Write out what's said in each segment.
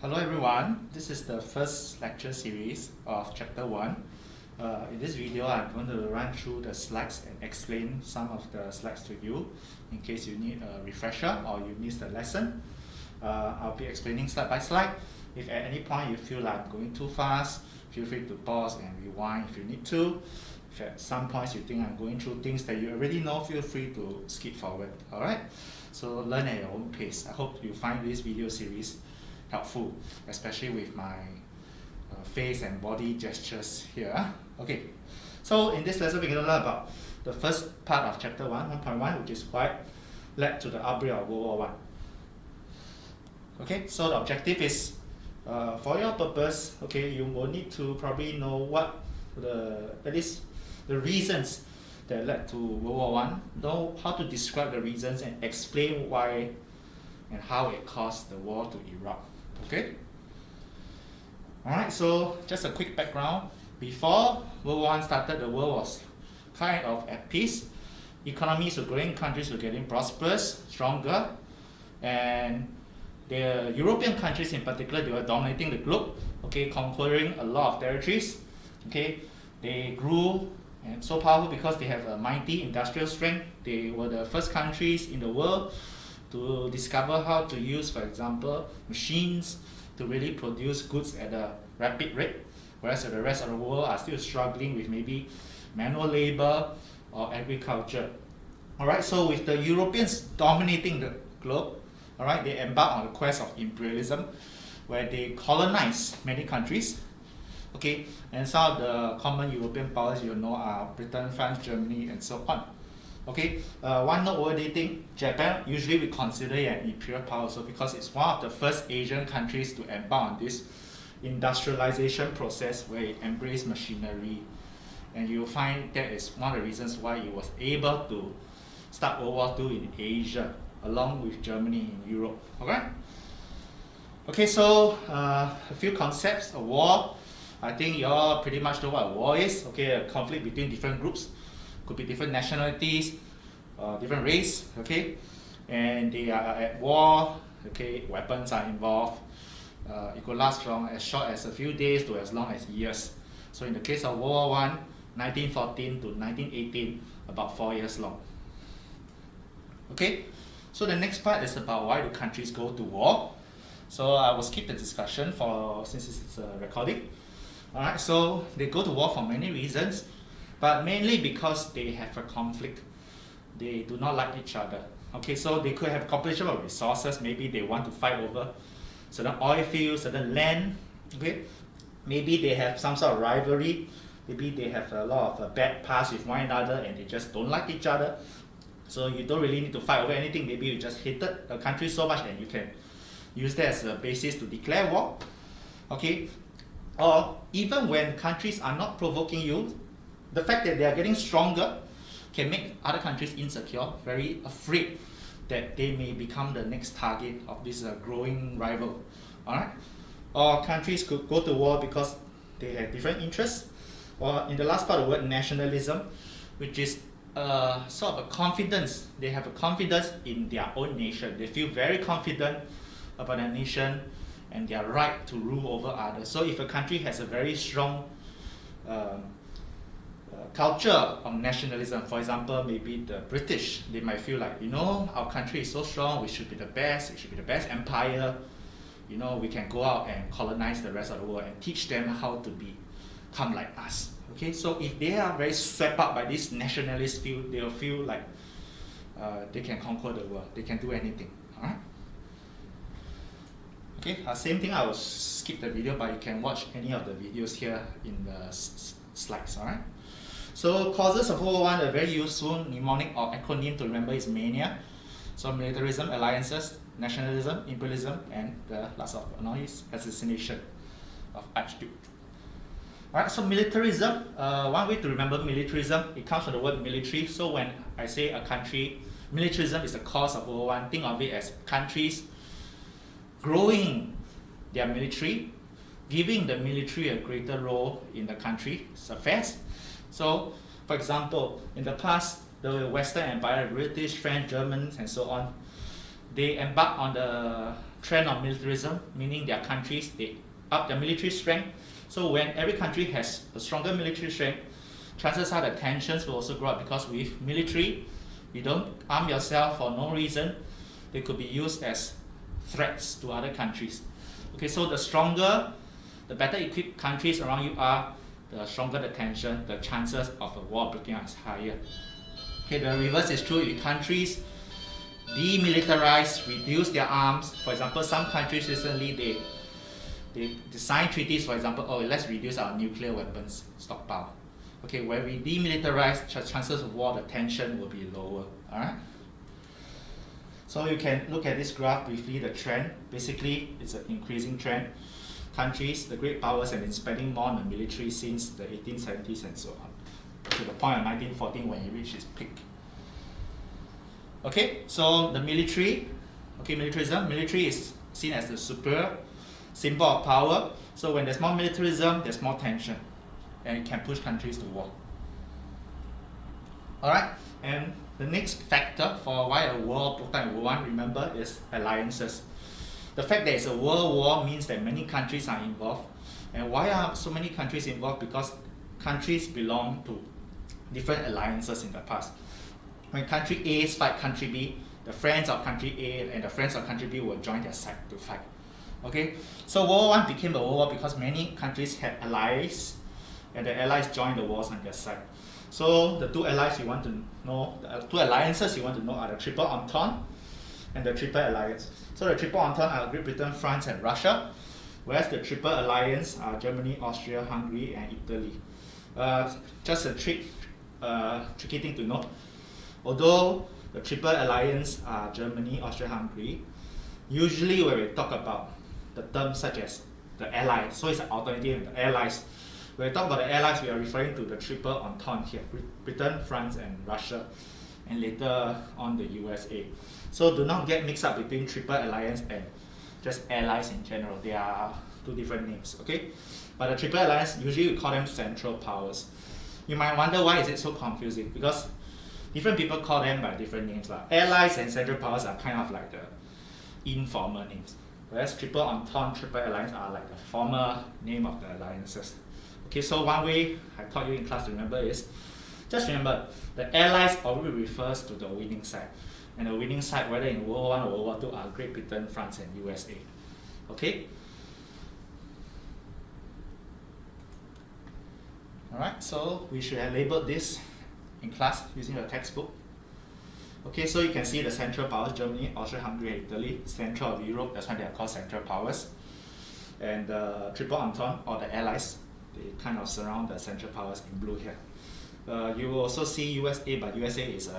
Hello everyone, this is the first lecture series of chapter 1. In this video I'm going to run through the slides and explain some of the slides to you in case you need a refresher or you missed the lesson. I'll be explaining slide by slide. If at any point you feel like I'm going too fast, feel free to pause and rewind if you need to. If at some points you think I'm going through things that you already know, feel free to skip forward. Alright? So learn at your own pace. I hope you find this video series helpful, especially with my face and body gestures here. Okay, so in this lesson we're going to learn about the first part of chapter 1.1, which is what led to the outbreak of World War I. Okay, so the objective is, for your purpose, okay, you will need to probably know what at least the reasons that led to World War I, know how to describe the reasons and explain why and how it caused the war to erupt. Okay? Alright, so just a quick background. Before World War I started, the world was kind of at peace. Economies were growing, countries were getting prosperous, stronger, and the European countries in particular, they were dominating the globe, okay, conquering a lot of territories. Okay, they grew and so powerful because they have a mighty industrial strength. They were the first countries in the world to discover how to use, for example, machines to really produce goods at a rapid rate, whereas the rest of the world are still struggling with maybe manual labor or agriculture. Alright, so with the Europeans dominating the globe, alright, they embarked on the quest of imperialism, where they colonized many countries. Okay, and some of the common European powers you know are Britain, France, Germany, and so on. Okay, one noteworthy thing, Japan usually we consider it an imperial power also because it's one of the first Asian countries to embark on this industrialization process where it embraced machinery, and you'll find that is one of the reasons why it was able to start World War II in Asia along with Germany in Europe. Okay, so a few concepts. A war, I think you all pretty much know what a war is. Okay, a conflict between different groups. Could be different nationalities, different race, okay, and they are at war, okay, weapons are involved. It could last from as short as a few days to as long as years. So in the case of World War I, 1914 to 1918, about 4 years long. Okay, so the next part is about why do countries go to war. So I will skip the discussion since it's a recording. Alright, so they go to war for many reasons, but mainly because they have a conflict. They do not like each other. Okay, so they could have competition of resources. Maybe they want to fight over certain oil fields, certain land. Okay, maybe they have some sort of rivalry. Maybe they have a lot of bad past with one another and they just don't like each other. So you don't really need to fight over anything. Maybe you just hated a country so much and you can use that as a basis to declare war. Okay, or even when countries are not provoking you, the fact that they are getting stronger can make other countries insecure, very afraid that they may become the next target of this growing rival. Alright? Or countries could go to war because they have different interests. Or in the last part of the word, nationalism, which is sort of a confidence. They have a confidence in their own nation. They feel very confident about their nation and their right to rule over others. So if a country has a very strong culture of nationalism, for example, maybe the British, they might feel like, you know, our country is so strong, we should be the best, it should be the best empire, you know, we can go out and colonize the rest of the world and teach them how to become like us. Okay, so if they are very swept up by this nationalist feel, they'll feel like they can conquer the world, they can do anything. Alright? Okay, same thing, I will skip the video, but you can watch any of the videos here in the slides. Alright? So causes of World War I, a very useful mnemonic or acronym to remember is MANIA. So militarism, alliances, nationalism, imperialism, and the last of all is assassination of Archduke. Alright, so militarism, one way to remember militarism, it comes from the word military. So when I say a country, militarism is the cause of World War I, think of it as countries growing their military, giving the military a greater role in the country's affairs. So, for example, in the past, the Western Empire, British, French, Germans, and so on, they embark on the trend of militarism, meaning their countries, they up their military strength. So when every country has a stronger military strength, chances are the tensions will also grow up, because with military, you don't arm yourself for no reason. They could be used as threats to other countries. Okay, so the stronger, the better equipped countries around you are, the stronger the tension, the chances of a war breaking out is higher. Okay, the reverse is true. If countries demilitarize, reduce their arms, for example, some countries recently they signed treaties, for example, oh, let's reduce our nuclear weapons stockpile. Okay, when we demilitarize, chances of war, the tension will be lower. Alright? So you can look at this graph briefly, the trend. Basically, it's an increasing trend. Countries, the great powers, have been spending more on the military since the 1870s and so on, to the point of 1914 when it reached its peak. Okay, so the military, okay, militarism. Military is seen as the superior symbol of power. So when there's more militarism, there's more tension, and it can push countries to war. Alright, and the next factor for why a war broke out in World War I, remember, is alliances. The fact that it's a world war means that many countries are involved. And why are so many countries involved? Because countries belong to different alliances in the past. When country A fight country B, the friends of country A and the friends of country B will join their side to fight. Okay, so World War I became a world war because many countries had allies, and the allies joined the wars on their side. So the two allies you want to know, the two alliances you want to know are the Triple Entente and the Triple Alliance. So the Triple Entente are Great Britain, France, and Russia, whereas the Triple Alliance are Germany, Austria, Hungary, and Italy. Just a tricky thing to note. Although the Triple Alliance are Germany, Austria, Hungary, usually when we talk about the terms such as the Allies, so it's an alternative of the Allies. When we talk about the Allies, we are referring to the Triple Entente here, Britain, France, and Russia, and later on the USA. So do not get mixed up between Triple Alliance and just allies in general. They are two different names, okay? But the Triple Alliance, usually we call them Central Powers. You might wonder why is it so confusing, because different people call them by different names. Allies and Central Powers are kind of like the informal names, whereas Triple Entente, Triple Alliance are like the formal name of the alliances. Okay, so one way I taught you in class to remember is, just remember, the Allies always refers to the winning side. And the winning side, whether in World War I or World War II, are Great Britain, France, and USA. Okay? Alright, so we should have labeled this in class using the textbook. Okay, so you can see the Central Powers, Germany, Austria, Hungary, and Italy, Central of Europe, that's why they are called Central Powers. And the Triple Entente, or the Allies, they kind of surround the Central Powers in blue here. You will also see USA, but USA is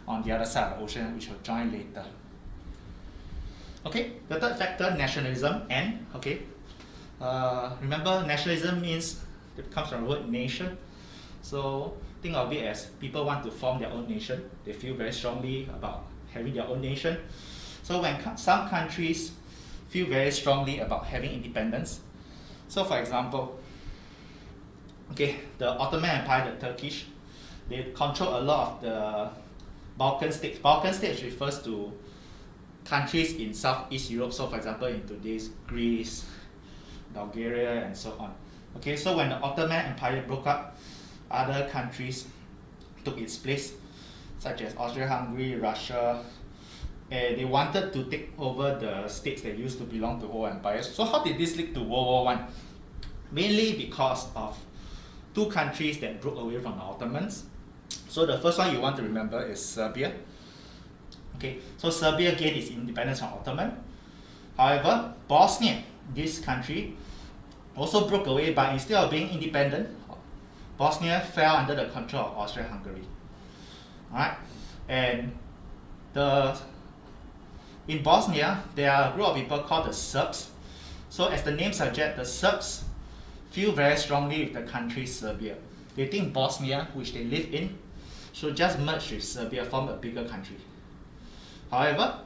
on the other side of the ocean, which will join later. Okay, the third factor, nationalism, and, okay. Remember, nationalism means, it comes from the word nation. So think of it as people want to form their own nation. They feel very strongly about having their own nation. So when some countries feel very strongly about having independence, so for example, okay, the Ottoman Empire, the Turkish, they control a lot of the Balkan states. Balkan states refers to countries in Southeast Europe, so for example in today's Greece, Bulgaria, and so on. Okay, so when the Ottoman Empire broke up, other countries took its place, such as Austria-Hungary, Russia, and they wanted to take over the states that used to belong to old empires. So how did this lead to World War I? Mainly because of two countries that broke away from the Ottomans. So the first one you want to remember is Serbia. Okay, so Serbia gained its independence from Ottoman. However, Bosnia, this country, also broke away, but instead of being independent, Bosnia fell under the control of Austria-Hungary. Alright, and in Bosnia, there are a group of people called the Serbs. So as the name suggests, the Serbs feel very strongly with the country Serbia. They think Bosnia, which they live in, should just merge with Serbia, form a bigger country. However,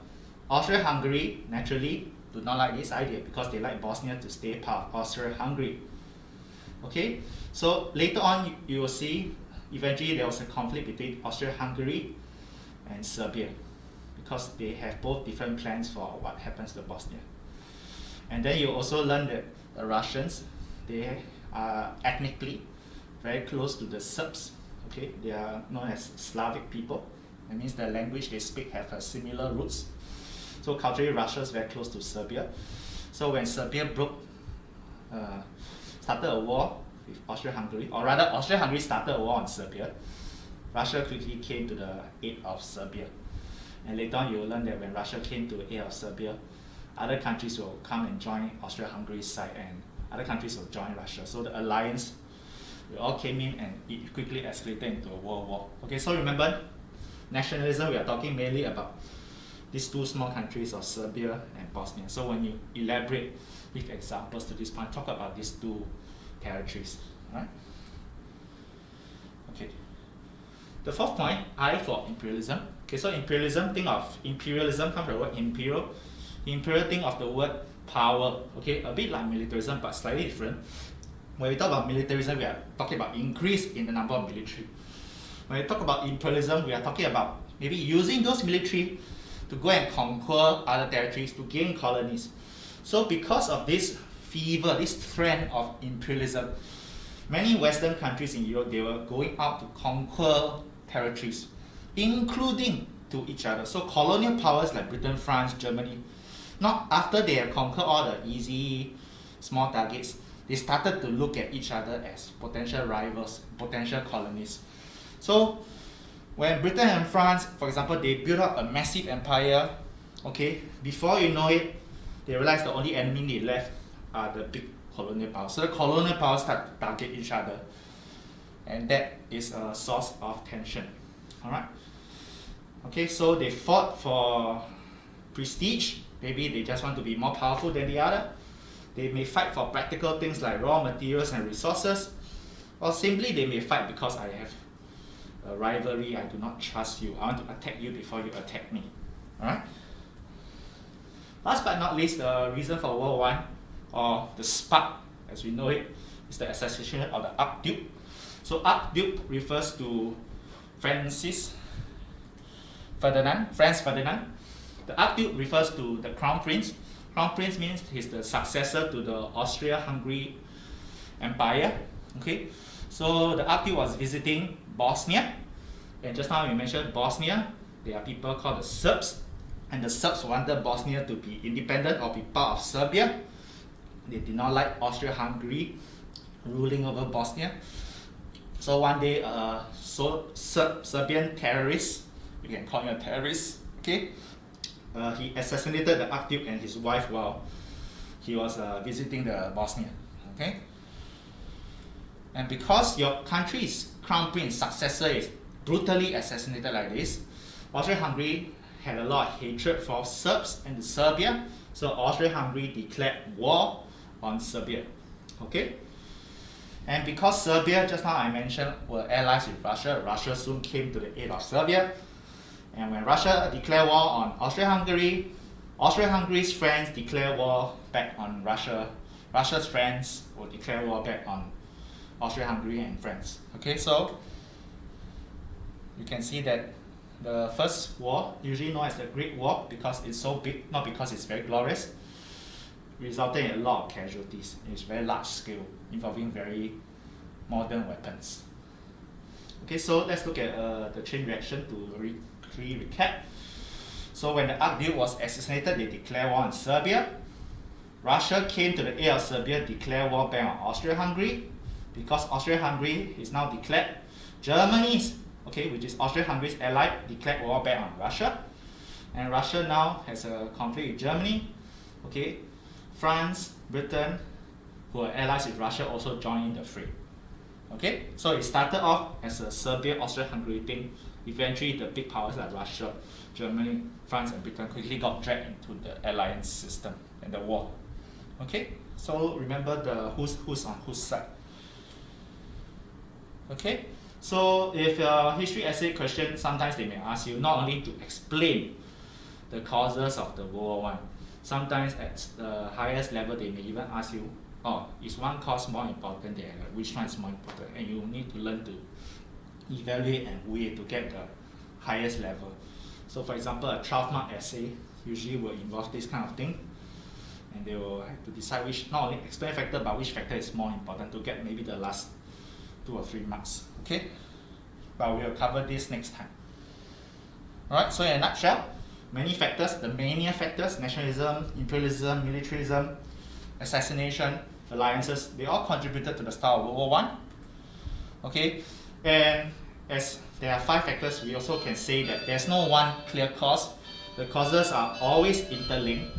Austria-Hungary naturally do not like this idea because they like Bosnia to stay part of Austria-Hungary. Okay, so later on you will see eventually there was a conflict between Austria-Hungary and Serbia because they have both different plans for what happens to Bosnia. And then you also learn that the Russians, they are ethnically very close to the Serbs. Okay, they are known as Slavic people. That means the language they speak have a similar roots. So culturally, Russia is very close to Serbia. So when Serbia started a war with Austria-Hungary, or rather Austria-Hungary started a war on Serbia, Russia quickly came to the aid of Serbia. And later on you will learn that when Russia came to the aid of Serbia, other countries will come and join Austria-Hungary's side, and other countries will join Russia. So the alliance, we all came in and it quickly escalated into a world war. Okay, so remember, nationalism, we are talking mainly about these two small countries of Serbia and Bosnia. So when you elaborate with examples to this point, talk about these two territories. Right? Okay. The fourth point, I for imperialism. Okay, so imperialism, think of imperialism comes from the word imperial. Imperial, think of the word power. Okay, a bit like militarism but slightly different. When we talk about militarism, we are talking about increase in the number of military. When we talk about imperialism, we are talking about maybe using those military to go and conquer other territories, to gain colonies. So because of this fever, this trend of imperialism, many Western countries in Europe, they were going out to conquer territories, including to each other. So colonial powers like Britain, France, Germany, not after they have conquered all the easy, small targets, they started to look at each other as potential rivals, potential colonies. So when Britain and France, for example, they built up a massive empire, okay, before you know it, they realized the only enemy they left are the big colonial powers. So the colonial powers start to target each other, and that is a source of tension. Alright? Okay, so they fought for prestige. Maybe they just want to be more powerful than the other. They may fight for practical things like raw materials and resources, or simply they may fight because I have a rivalry, I do not trust you, I want to attack you before you attack me. Alright? Last but not least, the reason for World War I, or the spark as we know it, is the assassination of the Archduke. So Archduke refers to Franz Ferdinand. The Archduke refers to the Crown Prince. Crown Prince means he's the successor to the Austria-Hungary Empire. Okay, so the Archduke was visiting Bosnia, and just now we mentioned Bosnia, there are people called the Serbs, and the Serbs wanted Bosnia to be independent or be part of Serbia. They did not like Austria-Hungary ruling over Bosnia. So one day, Serbian terrorist, you can call him a terrorist, okay? He assassinated the Archduke and his wife while he was visiting the Bosnia, okay? And because your country's crown prince successor is brutally assassinated like this, Austria-Hungary had a lot of hatred for Serbs and Serbia, so Austria-Hungary declared war on Serbia, okay? And because Serbia, just now I mentioned, were allies with Russia, Russia soon came to the aid of Serbia. And when Russia declared war on Austria-Hungary, Austria-Hungary's friends declared war back on Russia. Russia's friends will declare war back on Austria-Hungary and France. Okay, so you can see that the first war, usually known as the Great War because it's so big, not because it's very glorious, resulted in a lot of casualties. It's very large scale, involving very modern weapons. Okay, so let's look at the chain reaction to recap. So when the Archduke was assassinated, they declared war on Serbia. Russia came to the aid of Serbia, declared war back on Austria-Hungary. Because Austria-Hungary is now declared, Germany's, okay, which is Austria-Hungary's ally, declared war back on Russia. And Russia now has a conflict with Germany. Okay, France, Britain, who are allies with Russia, also joined in the fray. Okay, so it started off as a Serbia-Austria-Hungary thing. Eventually, the big powers like Russia, Germany, France, and Britain quickly got dragged into the alliance system and the war. Okay, so remember the who's on whose side. Okay, so if your history essay question, sometimes they may ask you not only to explain the causes of the World War I, sometimes at the highest level they may even ask you, oh, is one cause more important than the other? Which one is more important? And you need to learn to evaluate and weigh to get the highest level. So for example, a 12-mark essay usually will involve this kind of thing, and they will have to decide which, not only explain factor, but which factor is more important to get maybe the last 2 or 3 marks. Okay, but we will cover this next time. Alright, so in a nutshell, many factors, the mania factors, nationalism, imperialism, militarism, assassination, alliances, they all contributed to the start of World War I. Okay, and as there are 5 factors, we also can say that there's no one clear cause. The causes are always interlinked.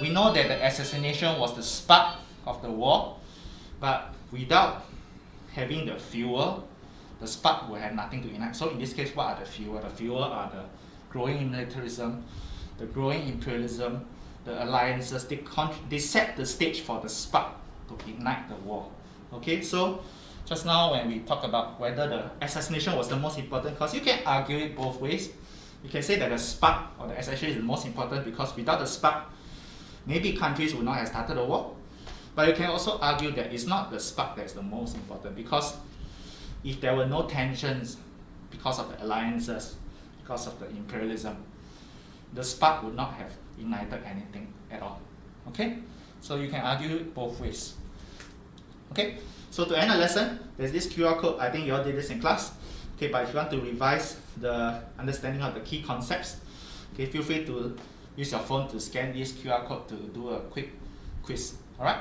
We know that the assassination was the spark of the war, but without having the fuel, the spark will have nothing to ignite. So in this case, what are the fuel? The fuel are the growing militarism, the growing imperialism, the alliances. They set the stage for the spark to ignite the war. Okay, so just now when we talk about whether the assassination was the most important cause, you can argue it both ways. You can say that the spark or the assassination is the most important because without the spark, maybe countries would not have started the war. But you can also argue that it's not the spark that's the most important, because if there were no tensions because of the alliances, because of the imperialism, the spark would not have ignited anything at all. Okay, so you can argue it both ways. Okay, so to end the lesson, there's this QR code. I think you all did this in class. Okay, but if you want to revise the understanding of the key concepts, okay, feel free to use your phone to scan this QR code to do a quick quiz. Alright?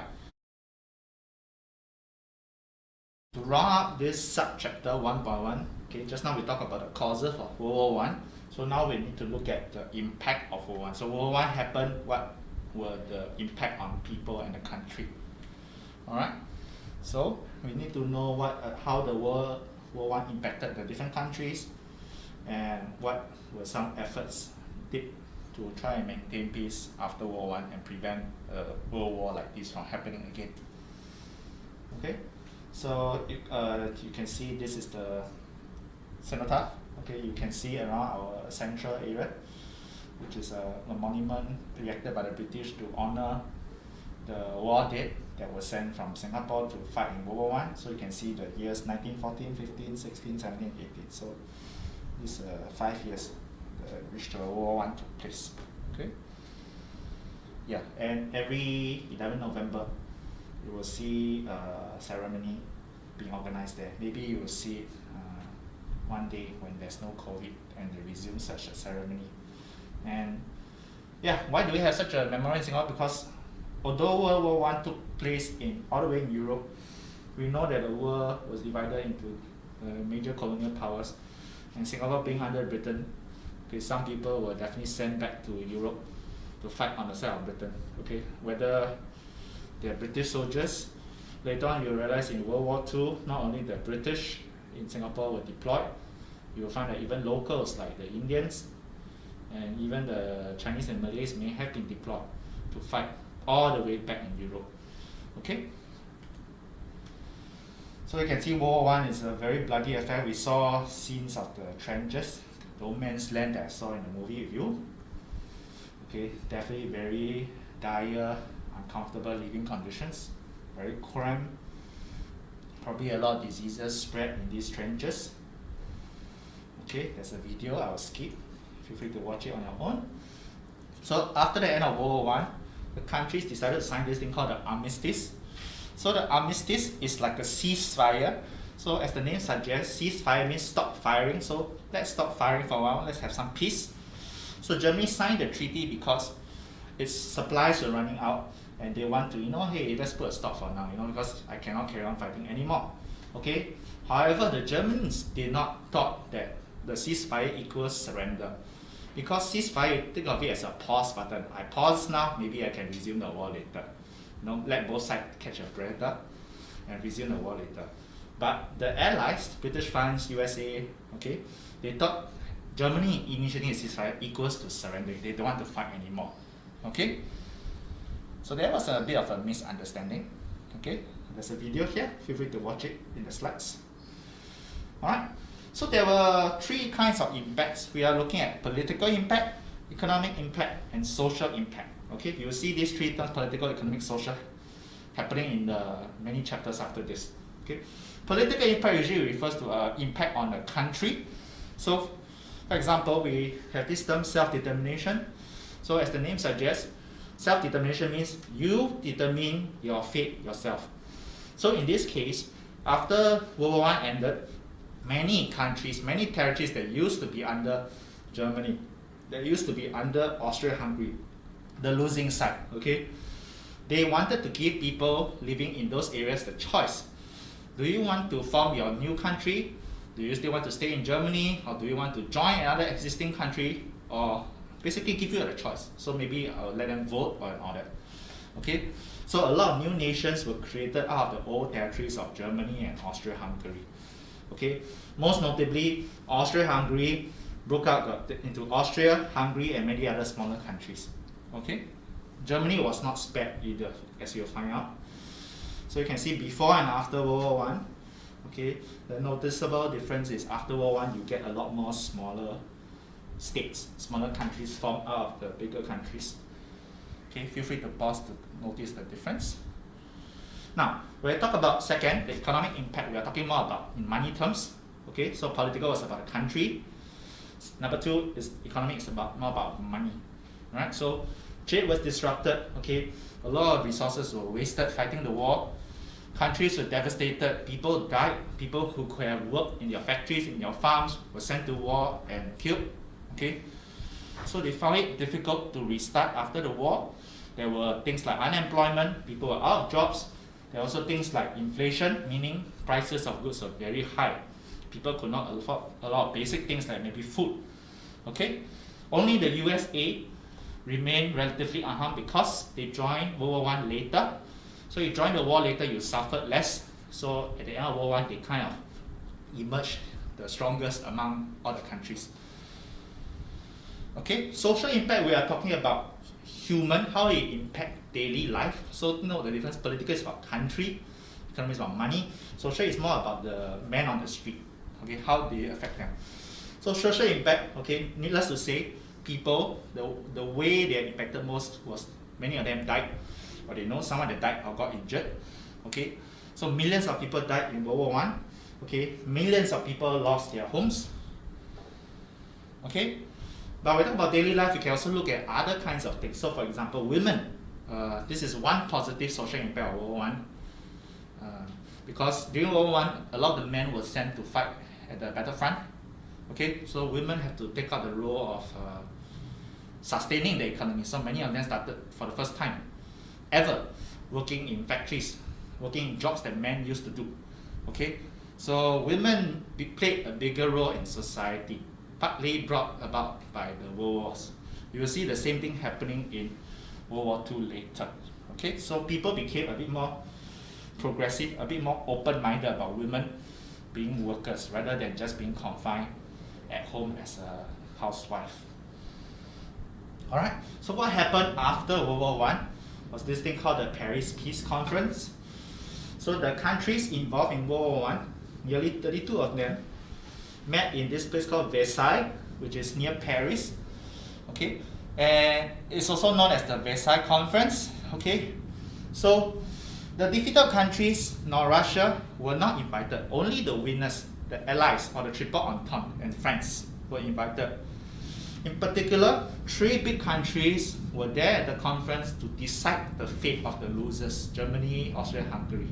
To round up this sub-chapter 1.1, okay, just now we talked about the causes of World War I. So now we need to look at the impact of World War I. So World War I happened, what were the impact on people and the country? Alright? So we need to know what, how the World War I impacted the different countries, and what were some efforts did to try and maintain peace after World War I and prevent a world war like this from happening again. Okay, so you can see this is the cenotaph. Okay, you can see around our central area, which is a monument erected by the British to honor the war dead that was sent from Singapore to fight in World War I. So you can see the years 1914, 15, 16, 17, 18. So these 5 years which the World War I took place. Okay. Yeah, and every 11 November, you will see a ceremony being organized there. Maybe you will see it one day when there's no COVID and they resume such a ceremony. And yeah, why do we have such a memorial in Singapore? Because although World War I took place all the way in Europe, we know that the world was divided into major colonial powers, and Singapore being under Britain, okay, some people were definitely sent back to Europe to fight on the side of Britain. Okay, whether they're British soldiers, later on you'll realize in World War II, not only the British in Singapore were deployed, you'll find that even locals like the Indians and even the Chinese and Malays may have been deployed to fight all the way back in Europe. Okay? So you can see World War I is a very bloody affair. We saw scenes of the trenches, no man's land that I saw in the movie with you. Okay, definitely very dire, uncomfortable living conditions, very cramped, probably a lot of diseases spread in these trenches. Okay, there's a video I will skip. Feel free to watch it on your own. So after the end of World War I, the countries decided to sign this thing called the armistice. So the armistice is like a ceasefire. So as the name suggests, ceasefire means stop firing. So let's stop firing for a while, let's have some peace. So Germany signed the treaty because its supplies were running out, and they want to, hey, let's put a stop for now, because I cannot carry on fighting anymore. Okay. However, the Germans did not thought that the ceasefire equals surrender, because ceasefire, think of it as a pause button. I pause now, maybe I can resume the war later. Let both sides catch a breather and resume the war later. But the allies, British, France, USA, okay, they thought Germany initiating a ceasefire equals to surrender. They don't want to fight anymore. Okay? So there was a bit of a misunderstanding. Okay? There's a video here. Feel free to watch it in the slides. Alright? So there were 3 kinds of impacts. We are looking at political impact, economic impact, and social impact. Okay? You will see these 3 terms, political, economic, social, happening in the many chapters after this. Okay? Political impact usually refers to impact on a country. So For example, we have this term self-determination. So as the name suggests, self-determination means you determine your fate yourself. So in this case, after World War I ended, many countries, many territories that used to be under Germany, that used to be under Austria-Hungary, the losing side, okay? They wanted to give people living in those areas the choice. Do you want to form your new country? Do you still want to stay in Germany? Or do you want to join another existing country? Or basically give you the choice. So maybe I'll let them vote or all that. Okay? So a lot of new nations were created out of the old territories of Germany and Austria-Hungary. Okay? Most notably, Austria-Hungary broke out into Austria, Hungary, and many other smaller countries. Okay? Germany was not spared either, as you'll find out. So you can see before and after World War I, okay, the noticeable difference is after World War I, you get a lot more smaller states, smaller countries formed out of the bigger countries. Okay, feel free to pause to notice the difference. Now, when I talk about second, the economic impact, we are talking more about in money terms. Okay, so political is about the country. Number two is economic is more about money. Right? So trade was disrupted. Okay, a lot of resources were wasted fighting the war. Countries were devastated. People died. People who could have worked in your factories, in your farms, were sent to war and killed. Okay, so they found it difficult to restart after the war. There were things like unemployment. People were out of jobs. There were also things like inflation, meaning prices of goods were very high. People could not afford a lot of basic things like maybe food. Okay, only the USA remained relatively unharmed because they joined World War I later. So you join the war later, you suffered less. So at the end of World War I, they kind of emerged the strongest among all the countries. Okay, social impact, we are talking about human, how it impacts daily life. So note the difference. Political is about country, economy is about money. Social is more about the man on the street. Okay, how they affect them. So social impact, okay, needless to say, people, the way they are impacted most was many of them died, or they know someone that died or got injured. Okay, so millions of people died in World War I. Okay, millions of people lost their homes. Okay, but when we talk about daily life, you can also look at other kinds of things. So for example, women. This is one positive social impact of World War I. Because during World War I, a lot of the men were sent to fight at the battlefront. Okay, so women have to take up the role of sustaining the economy. So many of them started for the first time ever working in factories, working in jobs that men used to do. Okay, so women played a bigger role in society, partly brought about by the world wars. You will see the same thing happening in World War II later. Okay, so people became a bit more progressive, a bit more open-minded about women being workers rather than just being confined at home as a housewife. Alright, so what happened after World War I was this thing called the Paris Peace Conference. So the countries involved in World War I, nearly 32 of them, met in this place called Versailles, which is near Paris. Okay, and it's also known as the Versailles Conference. Okay, so the defeated countries, nor Russia, were not invited. Only the winners, the Allies or the Triple Entente and France were invited. In particular, 3 big countries were there at the conference to decide the fate of the losers: Germany, Austria, Hungary.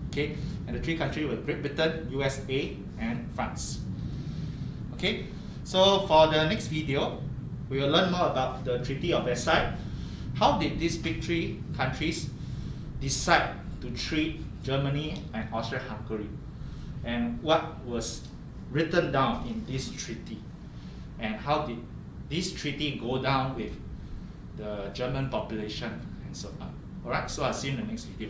Okay, and the 3 countries were Great Britain, USA, and France. Okay, so for the next video, we will learn more about the Treaty of Versailles. How did these big 3 countries decide to treat Germany and Austria-Hungary, and what was written down in this treaty, and how did this treaty go down with the German population and so on. Alright, so I'll see you in the next video.